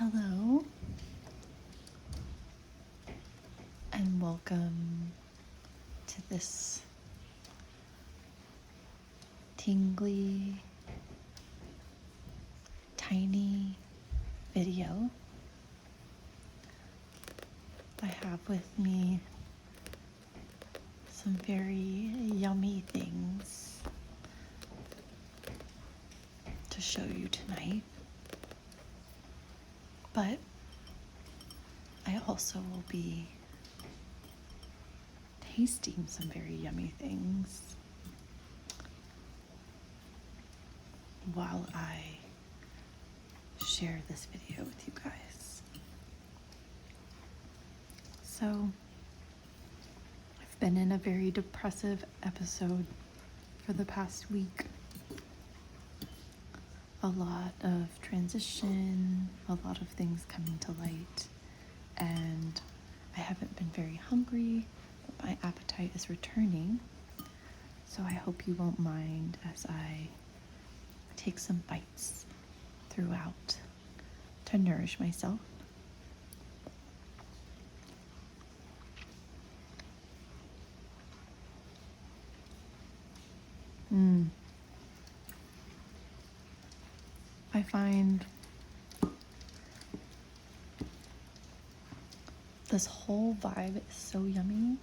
Hello, and welcome to this tingly, tiny video. I have with me some very yummy things to show you tonight, but I also will be tasting some very yummy things while I share this video with you guys. So, I've been in a very depressive episode for the past week. A lot of transition, a lot of things coming to light, and I haven't been very hungry, but my appetite is returning. So I hope you won't mind as I take some bites throughout to nourish myself. I find this whole vibe is so yummy.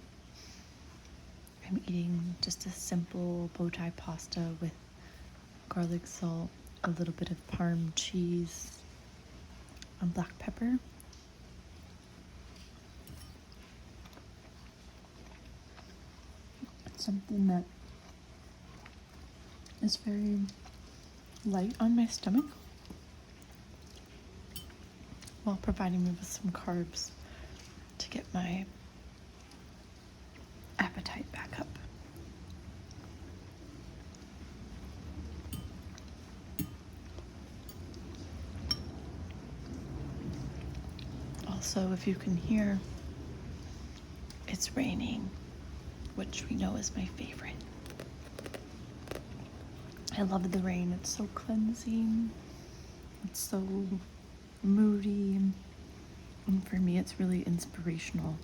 I'm eating just a simple bow tie pasta with garlic salt, a little bit of parm cheese, and black pepper. It's something that is very light on my stomach while providing me with some carbs to get my appetite back up. Also, if you can hear, it's raining, which we know is my favorite. I love the rain. It's so cleansing. It's so moody. And for me, it's really inspirational.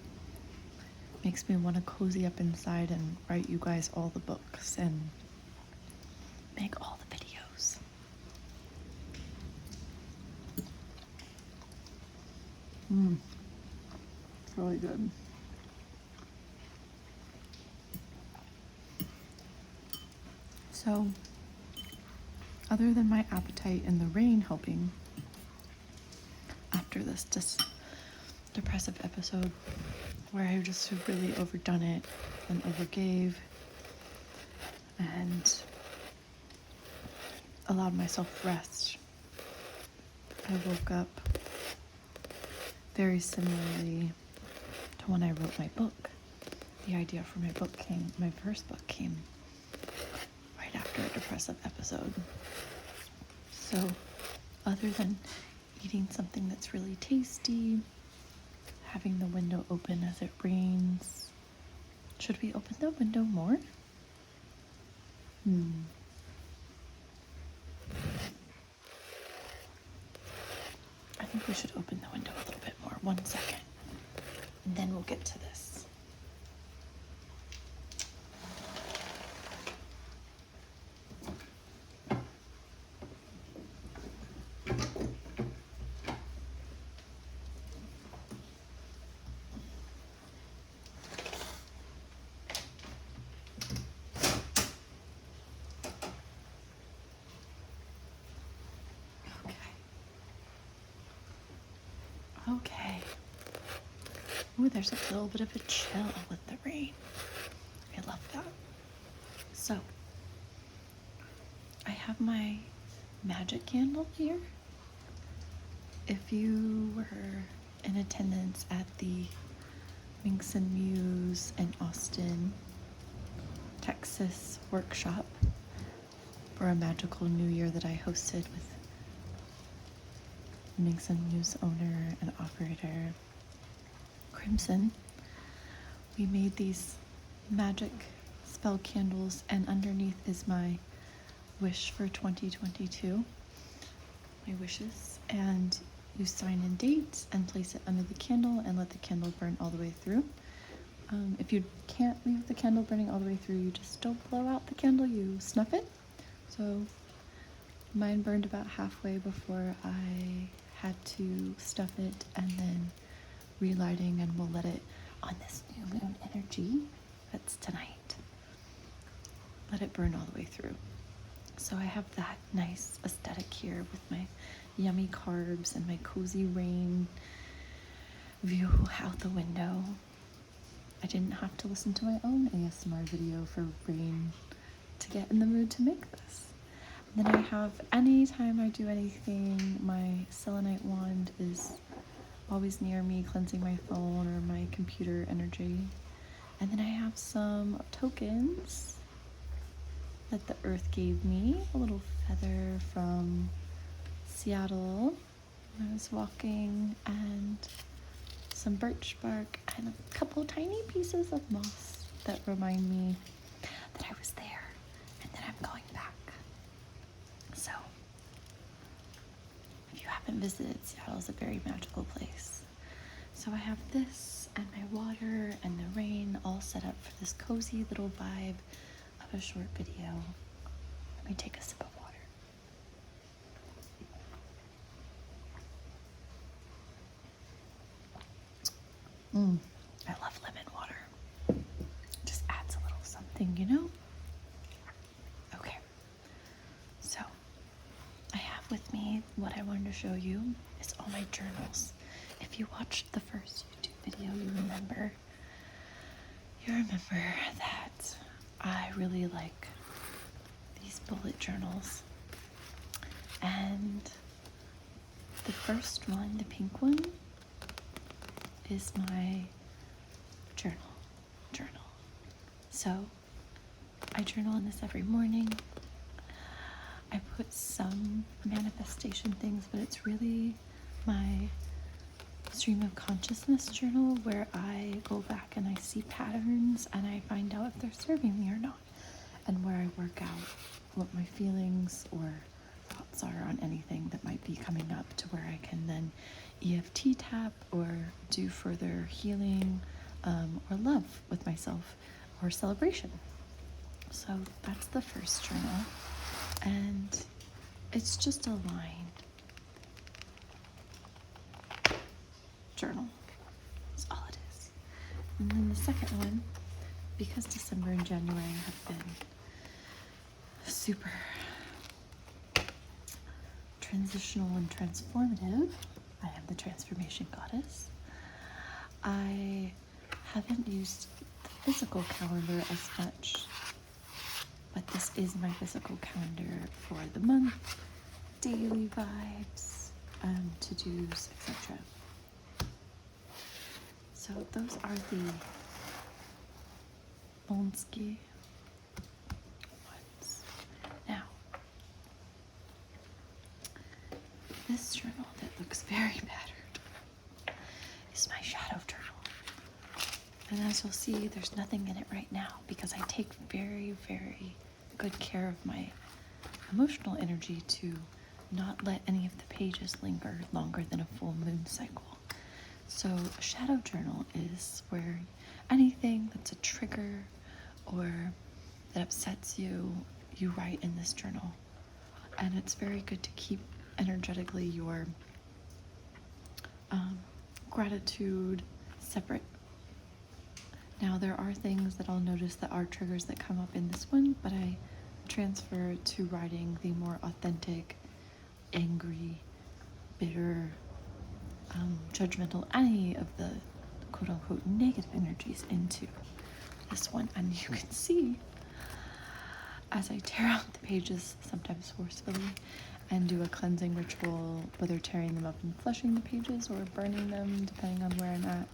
Makes me want to cozy up inside and write you guys all the books and make all the videos. It's really good. So, other than my appetite and the rain helping after this depressive episode where I just really overdone it and overgave and allowed myself rest, I woke up very similarly to when I wrote my book. The idea for my first book came right after a depressive episode. So, other than eating something that's really tasty, having the window open as it rains, should we open the window more? I think we should open the window a little bit more. 1 second. And then we'll get to this. Okay. Ooh, there's a little bit of a chill with the rain. I love that. So, I have my magic candle here. If you were in attendance at the Minx and Muse in Austin, Texas workshop for a magical new year that I hosted with Minx and Muse owner and operator Crimson, we made these magic spell candles, and underneath is my wish for 2022, my wishes, and you sign in dates and place it under the candle and let the candle burn all the way through. If you can't leave the candle burning all the way through, you just don't blow out the candle, you snuff it. So mine burned about halfway before I had to stuff it, and then relighting, and we'll let it on this new moon energy that's tonight. Let it burn all the way through. So I have that nice aesthetic here with my yummy carbs and my cozy rain view out the window. I didn't have to listen to my own ASMR video for rain to get in the mood to make this. And then I have, anytime I do anything, my selenite wand is always near me, cleansing my phone or my computer energy. And then I have some tokens that the earth gave me, a little feather from Seattle when I was walking, and some birch bark, and a couple tiny pieces of moss that remind me that I was there and that I'm going back. So, if you haven't visited, Seattle is a very magical place. So I have this and my water and the rain all set up for this cozy little vibe of a short video. Let me take a sip of water. I love lemon water. Just adds a little something, you know? Okay. So, I have with me what I wanted to show you is all my journals. If you watched the first YouTube video, you remember that I really like these bullet journals. And the first one, the pink one, is my journal. So I journal in this every morning. I put some manifestation things, but it's really my stream of consciousness journal where I go back and I see patterns and I find out if they're serving me or not, and where I work out what my feelings or thoughts are on anything that might be coming up, to where I can then EFT tap or do further healing or love with myself or celebration. So that's the first journal, and it's just a line journal. That's all it is. And then the second one, because December and January have been super transitional and transformative, I am the transformation goddess. I haven't used the physical calendar as much, but this is my physical calendar for the month, daily vibes, to-dos, etc. So those are the Bonsky ones. Now, this journal that looks very battered is my shadow journal. And as you'll see, there's nothing in it right now because I take very, very good care of my emotional energy to not let any of the pages linger longer than a full moon cycle. So a shadow journal is where anything that's a trigger or that upsets you, you write in this journal. And it's very good to keep energetically your gratitude separate. Now there are things that I'll notice that are triggers that come up in this one, but I transfer to writing the more authentic, angry, bitter, judgmental, any of the quote-unquote negative energies into this one. And you can see as I tear out the pages, sometimes forcefully, and do a cleansing ritual, whether tearing them up and flushing the pages or burning them, depending on where I'm at.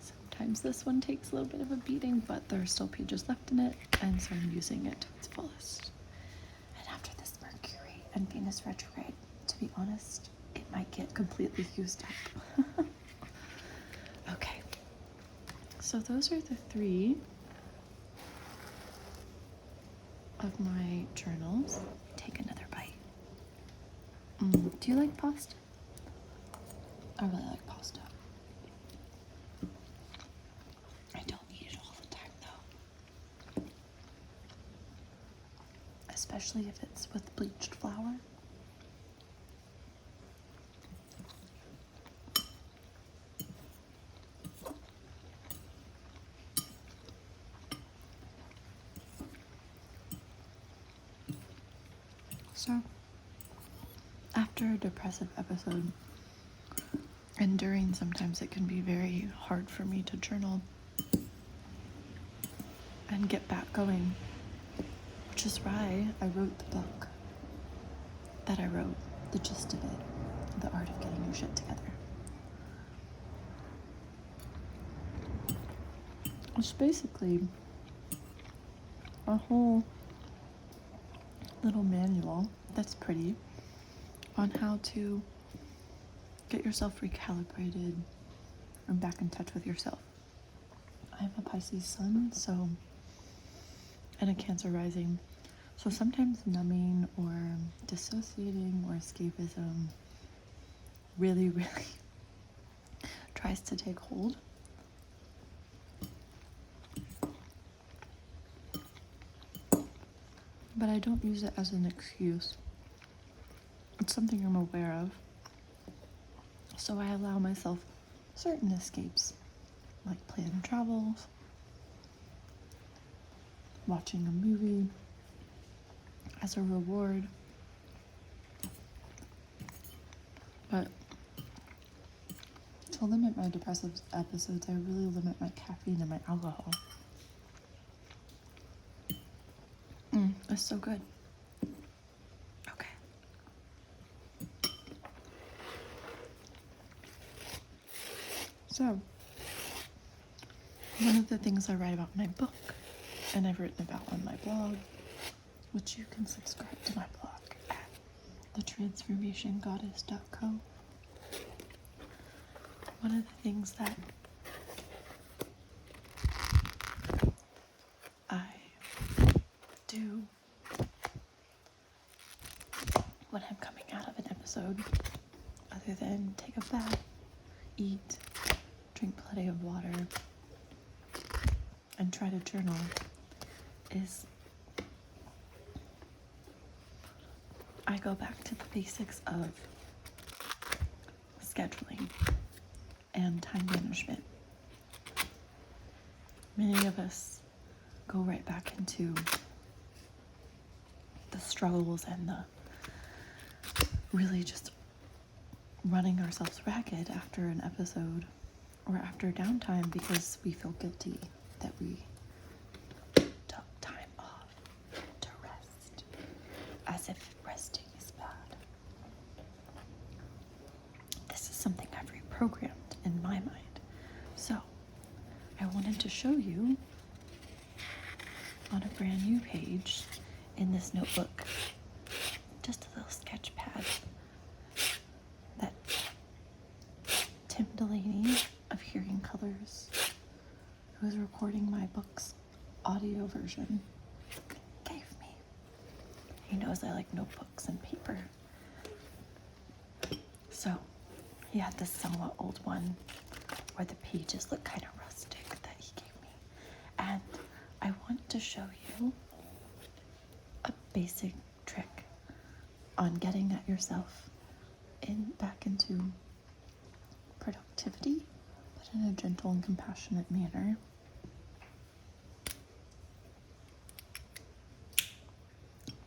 Sometimes this one takes a little bit of a beating, but there are still pages left in it, and so I'm using it to its fullest. And after this Mercury and Venus retrograde, to be honest, it might get completely used up. Okay, so those are the three of my journals. Take another bite. Do you like pasta? I really like pasta. I don't eat it all the time though. Especially if it's with bleached flour. So, after a depressive episode, and during, sometimes it can be very hard for me to journal and get back going, which is why I wrote the book that I wrote, the gist of it, The Art of Getting Your Shit Together. It's basically a whole little manual that's pretty on how to get yourself recalibrated and back in touch with yourself. I'm a Pisces sun, and a Cancer rising, so sometimes numbing or dissociating or escapism really tries to take hold. But I don't use it as an excuse. It's something I'm aware of. So I allow myself certain escapes, like planned travels, watching a movie as a reward. But to limit my depressive episodes, I really limit my caffeine and my alcohol. It's so good. Okay. So, one of the things I write about in my book, and I've written about on my blog, which you can subscribe to my blog at thetransformationgoddess.co. One of the things that I do when I'm coming out of an episode, other than take a bath, eat, drink plenty of water, and try to journal, is I go back to the basics of scheduling and time management. Many of us go right back into the struggles and the really just running ourselves ragged after an episode or after downtime because we feel guilty that we took time off to rest, as if resting is bad. This is something I've reprogrammed in my mind. So I wanted to show you on a brand new page in this notebook, just a little sketch pad that Tim Delaney of Hearing Colors, who is recording my book's audio version, gave me. He knows I like notebooks and paper. So he had this somewhat old one where the pages look kind of rustic that he gave me. And I want to show you a basic trick on getting at yourself back into productivity, but in a gentle and compassionate manner.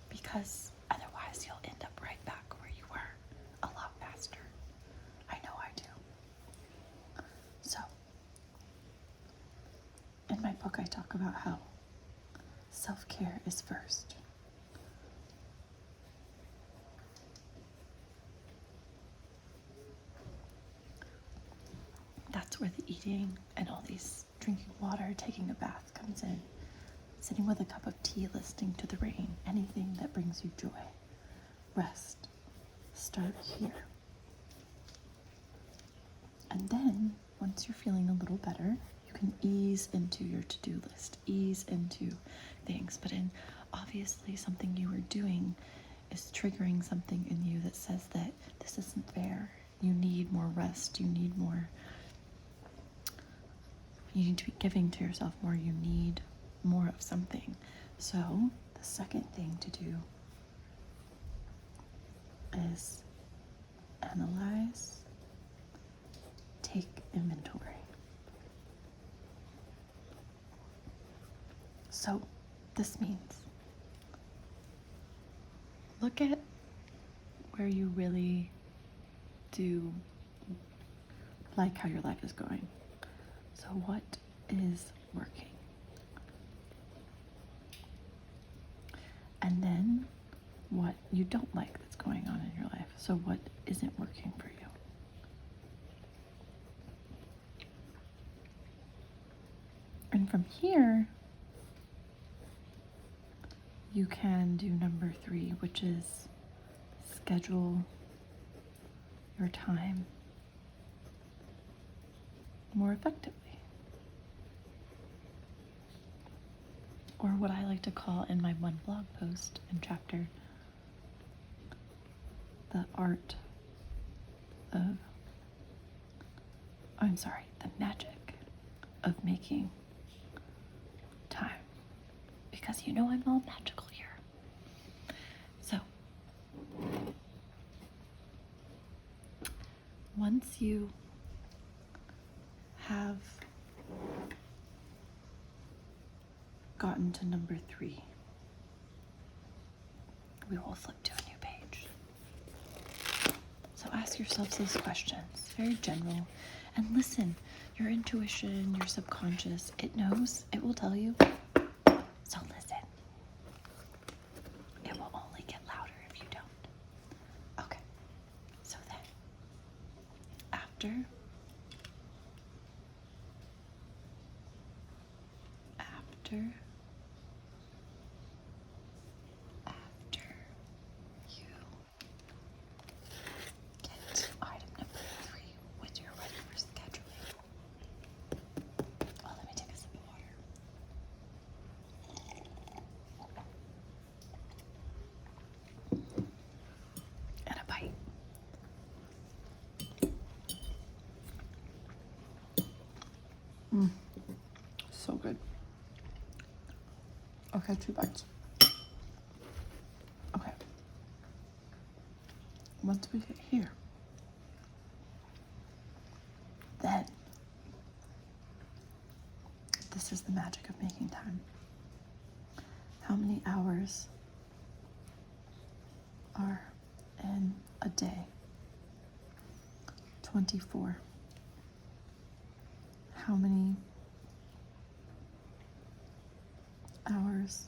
Because otherwise you'll end up right back where you were a lot faster. I know I do. So, in my book I talk about how self-care is first. That's where the eating and all these drinking water, taking a bath comes in. Sitting with a cup of tea, listening to the rain, anything that brings you joy. Rest. Start here. And then, once you're feeling a little better, you can ease into your to-do list, ease into things. But obviously something you are doing is triggering something in you that says that this isn't fair. You need more rest. You need to be giving to yourself more. You need more of something. So the second thing to do is analyze, take inventory. So this means look at where you really do like how your life is going. So what is working? And then what you don't like that's going on in your life. So what isn't working for you? And from here, you can do number 3, which is schedule your time more effectively. Or what I like to call in my one blog post and chapter, the magic of making time. Because you know I'm all magical here. So, once you have gotten to number 3, we will flip to a new page. So ask yourselves those questions, very general, and listen. Your intuition, your subconscious, it knows, it will tell you. So listen. It will only get louder if you don't. Okay, so then, after you get to item number 3, when you're ready for scheduling. Oh, let me take a sip of water. And a bite. So good. Okay, 2 bites. Okay. Once we get here, then this is the magic of making time. How many hours are in a day? 24. How many hours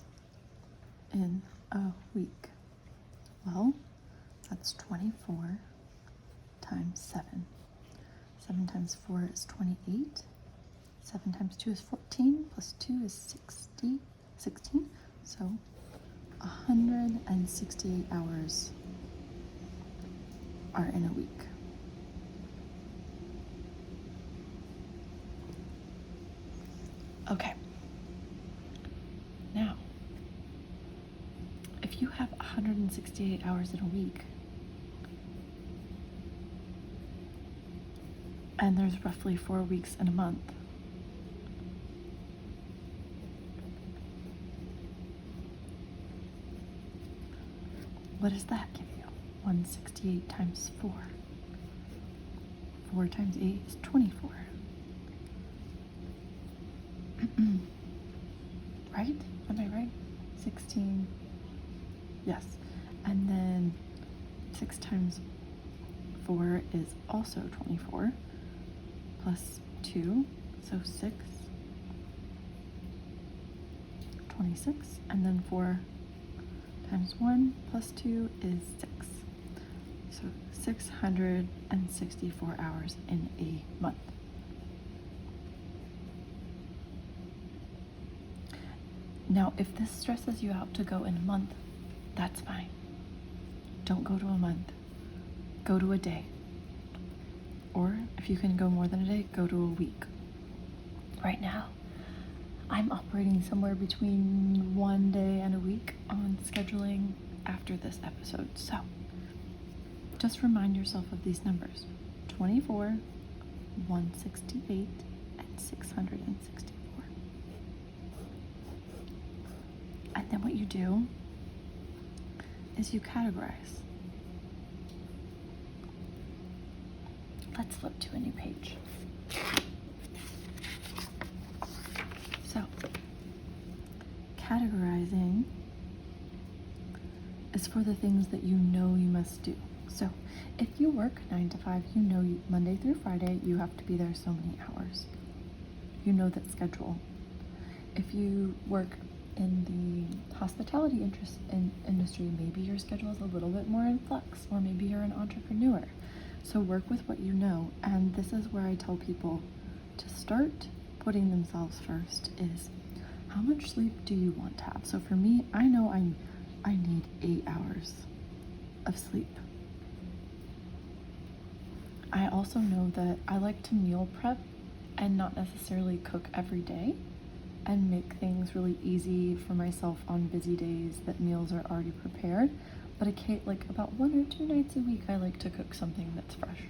in a week? Well, that's 24 times 7. 7 times 4 is 28. 7 times 2 is 14, plus 2 is 16. So 168 hours are in a week. Okay. Now, if you have 168 hours in a week, and there's roughly 4 weeks in a month, what does that give you? 168 times 4. 4 times 8 is 24. Right? Am I right? 16. Yes. And then 6 times 4 is also 24. Plus 2, so 6. 26. And then 4 times 1 plus 2 is 6. So 664 hours in a month. Now, if this stresses you out to go in a month, that's fine. Don't go to a month. Go to a day. Or if you can go more than a day, go to a week. Right now, I'm operating somewhere between 1 day and a week on scheduling after this episode. So just remind yourself of these numbers: 24, 168, and 664. And then what you do is you categorize. Let's flip to a new page. So, categorizing is for the things that you know you must do. So, if you work 9 to 5, you know Monday through Friday you have to be there so many hours. You know that schedule. If you work in the hospitality industry, maybe your schedule is a little bit more in flux, or maybe you're an entrepreneur. So work with what you know, and this is where I tell people to start putting themselves first is, how much sleep do you want to have? So for me, I know I need 8 hours of sleep. I also know that I like to meal prep and not necessarily cook every day, and make things really easy for myself on busy days that meals are already prepared. But like about 1 or 2 nights a week, I like to cook something that's fresh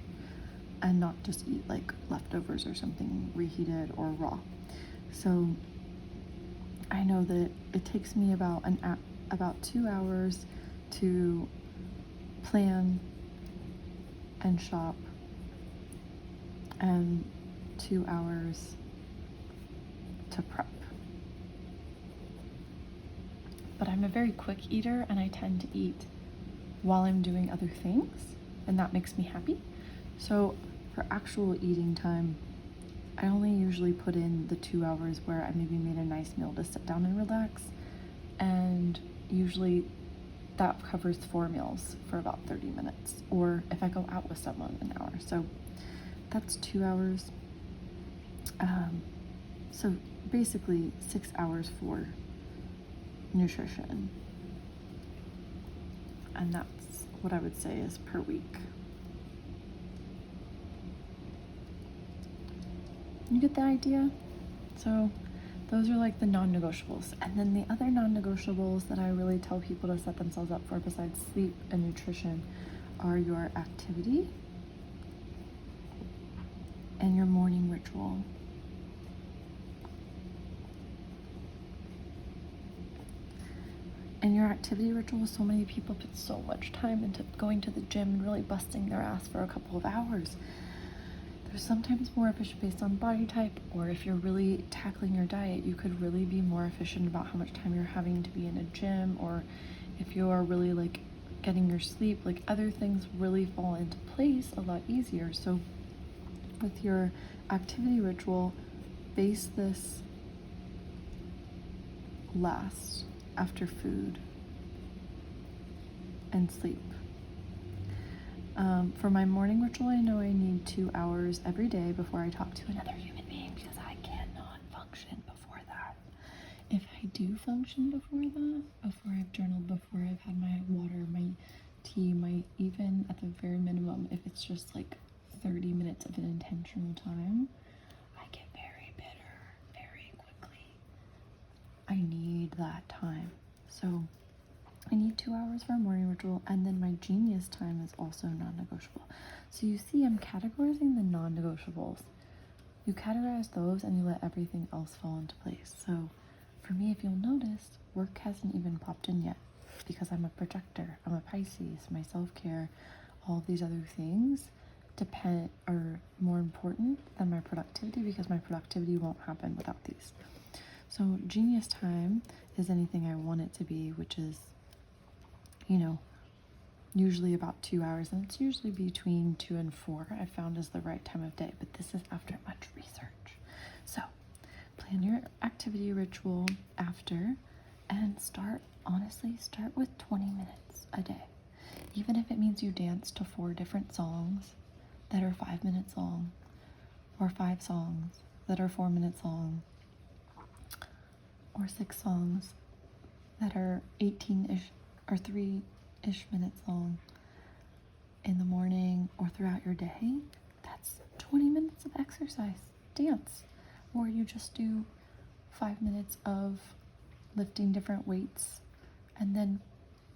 and not just eat like leftovers or something reheated or raw. So I know that it takes me about 2 hours to plan and shop, and 2 hours to prep. But I'm a very quick eater, and I tend to eat while I'm doing other things, and that makes me happy. So for actual eating time, I only usually put in the 2 hours where I maybe made a nice meal to sit down and relax, and usually that covers 4 meals for about 30 minutes, or if I go out with someone, an hour. So that's 2 hours. So basically 6 hours for nutrition, and that's what I would say is per week. You get the idea? So those are like the non-negotiables. And then the other non-negotiables that I really tell people to set themselves up for, besides sleep and nutrition, are your activity and your morning ritual. And your activity ritual, so many people put so much time into going to the gym and really busting their ass for a couple of hours. They're sometimes more efficient based on body type, or if you're really tackling your diet, you could really be more efficient about how much time you're having to be in a gym, or if you are really like getting your sleep, like other things really fall into place a lot easier. So with your activity ritual, base this last after food and sleep. For my morning ritual, I know I need 2 hours every day before I talk to another human being, because I cannot function before that. If I do function before that, before I've journaled, before I've had my water, my tea, even at the very minimum, if it's just like 30 minutes of an intentional time, I get very bitter very quickly. I need that time. So I need 2 hours for a morning ritual, and then my genius time is also non-negotiable. So you see, I'm categorizing the non-negotiables. You categorize those and you let everything else fall into place. So for me, if you'll notice, work hasn't even popped in yet, because I'm a projector, I'm a Pisces, my self-care, all of these other things are more important than my productivity, because my productivity won't happen without these. So genius time is anything I want it to be, which is, usually about 2 hours, and it's usually between 2 and 4 I found is the right time of day, but this is after much research. So plan your activity ritual after, and start with 20 minutes a day. Even if it means you dance to 4 different songs that are 5 minutes long, or 5 songs that are 4 minutes long, or 6 songs that are 18-ish or 3-ish minutes long in the morning or throughout your day, that's 20 minutes of exercise, dance. Or you just do 5 minutes of lifting different weights, and then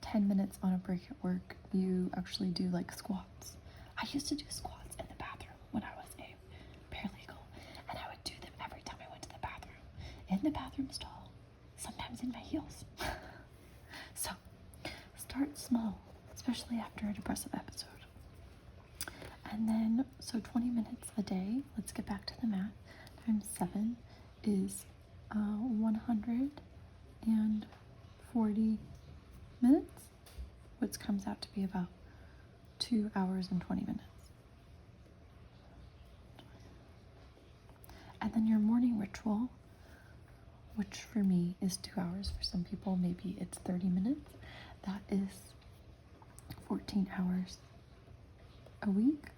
10 minutes on a break at work, you actually do like squats. I used to do squats in the bathroom when I was a paralegal, and I would do them every time I went to the bathroom. In the bathroom stall, sometimes in my heels. So, start small, especially after a depressive episode. And then, so 20 minutes a day, let's get back to the math, times 7 is 140 minutes, which comes out to be about 2 hours and 20 minutes. And then your morning ritual, which for me is 2 hours, for some people maybe it's 30 minutes, that is 14 hours a week.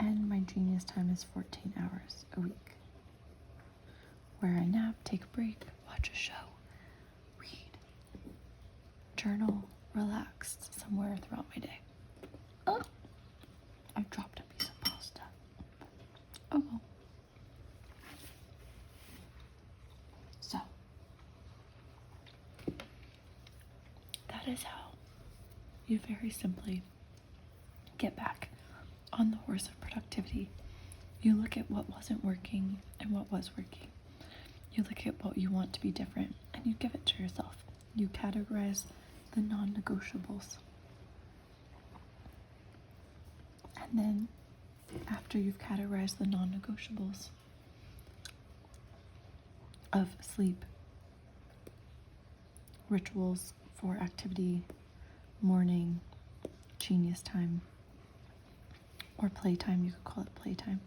And my genius time is 14 hours a week, where I nap, take a break, watch a show, read, journal, relax somewhere throughout my day. Oh, I dropped a piece of pasta. Oh well. So, that is how you very simply get back on the horse of productivity. You look at what wasn't working and what was working. You look at what you want to be different and you give it to yourself. You categorize the non-negotiables. And then after you've categorized the non-negotiables of sleep, rituals for activity, morning, genius time, or playtime, you could call it playtime.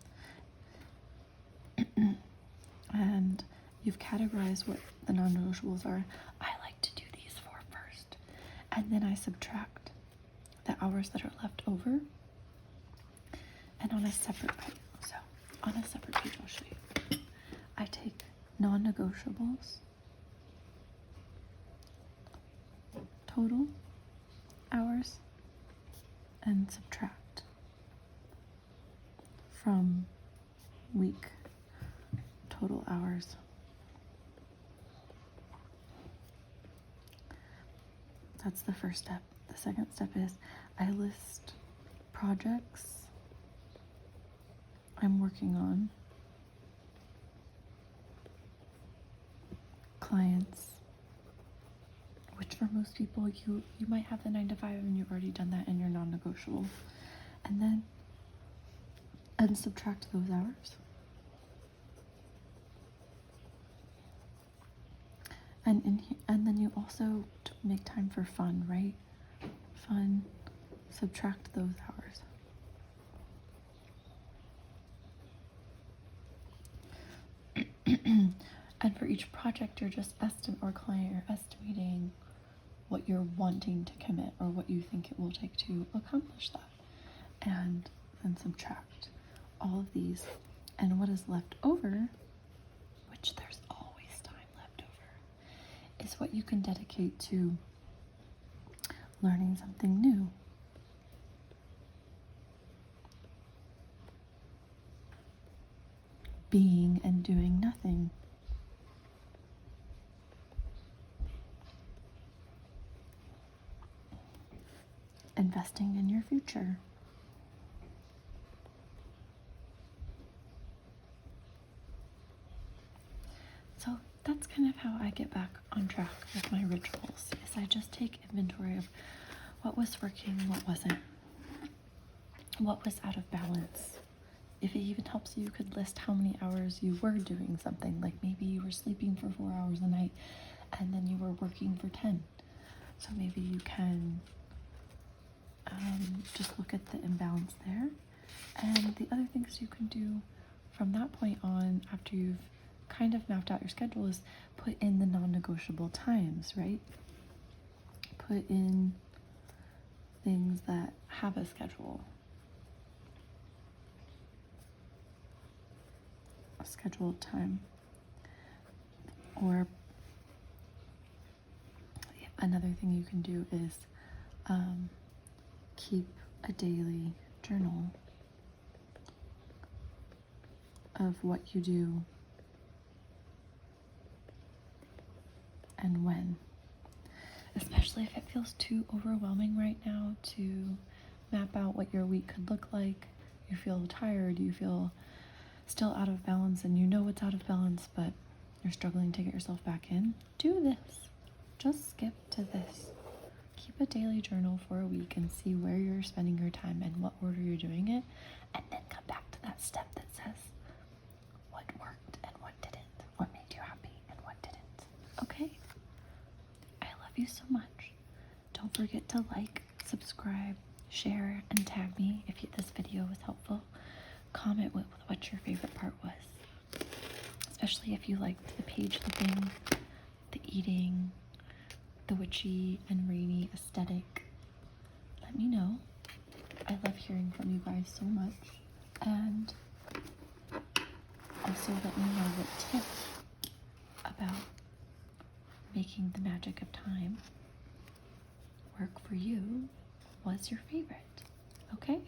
And you've categorized what the non-negotiables are. I like to do these 4 first, and then I subtract the hours that are left over. And on a separate page, I'll show you. I take non-negotiables, total hours, and subtract from week total hours. That's the first step. The second step is I list projects I'm working on, clients, which for most people you might have the 9 to 5 and you've already done that in your non-negotiable, and subtract those hours. And then you also make time for fun, right? Fun, subtract those hours. And for each project, you're just or client, you're estimating what you're wanting to commit or what you think it will take to accomplish that. And then subtract all of these. And what is left over, which there's always time left over, is what you can dedicate to learning something new. Being and doing nothing. Investing in your future. So that's kind of how I get back on track with my rituals, is I just take inventory of what was working, what wasn't, what was out of balance. If it even helps you could list how many hours you were doing something, like maybe you were sleeping for 4 hours a night and then you were working for 10. So maybe you can just look at the imbalance there. And the other things you can do from that point on, after you've kind of mapped out your schedule, is put in the non-negotiable times, right? Put in things that have a schedule. A scheduled time. Or another thing you can do is keep a daily journal of what you do and when. especially if it feels too overwhelming right now to map out what your week could look like. You feel tired, you feel still out of balance, and you know it's out of balance, but you're struggling to get yourself back in. Do this. Just skip to this. Keep a daily journal for a week and see where you're spending your time and what order you're doing it, and then come back to that step that says what worked and what didn't, what made you happy and what didn't. Okay? I love you so much. Don't forget to like, subscribe, share, and tag me if this video was helpful. Comment what your favorite part was, especially if you liked the page flipping, the eating, the witchy and rainy aesthetic. Let me know. I love hearing from you guys so much. And also let me know what tip about making the magic of time work for you was your favorite. Okay?